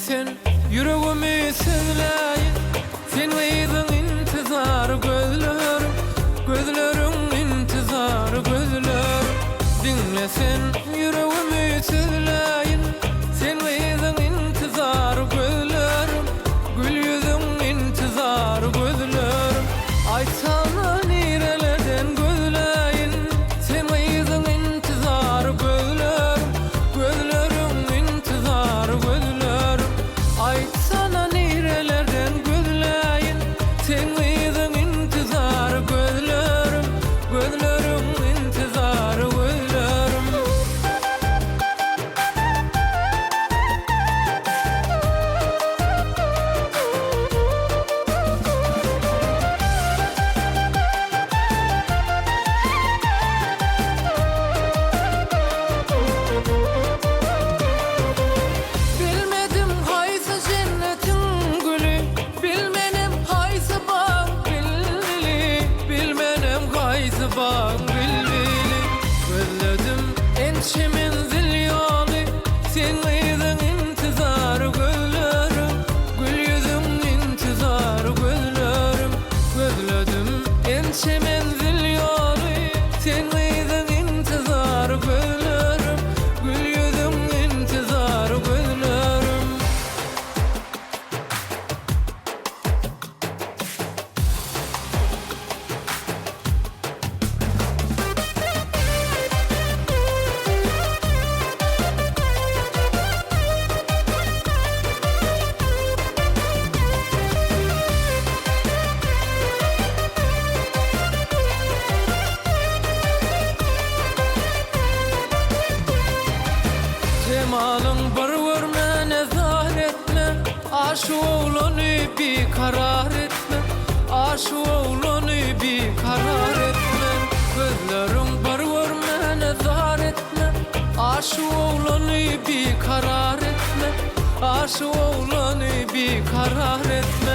sen yüreğimi sevleyin. Sen veydin intizar gözlerim, gözlerim intizar gözlerim. Dinle sen yüreğimi sevleyin. Sen veydin intizar gözlerim, gül yüzün intizar gözlerim. Aytsana nirelerden gözleyin. Sen veydin intizar gözlerim, gözlerim intizar gözlerim. Aytsana nirelerden gözleyin. Sen veydin intizar gözlerim, gözlerim intizar gözlerim. Bilmedim haysa cennetin gülü, bilmenem haysa bağ bilbili, bilmenem haysa bağ bilbili. Gözledim ençemin zil yolu, sen veydin intizar gözlerim, gül yüzüm intizar gözlerim. Gözledim ençemin zil yolu, sen veydin intizar gözlerim, gül yüzüm intizar gözlerim. Cemalın bar görmene zahir etme, aşk oğlanı bir karar etme, aşk oğlanı bir karar etme. Gözlerin bar görmene zahir etme, aşk oğlanı bir karar etme, aşk oğlanı bir karar etme.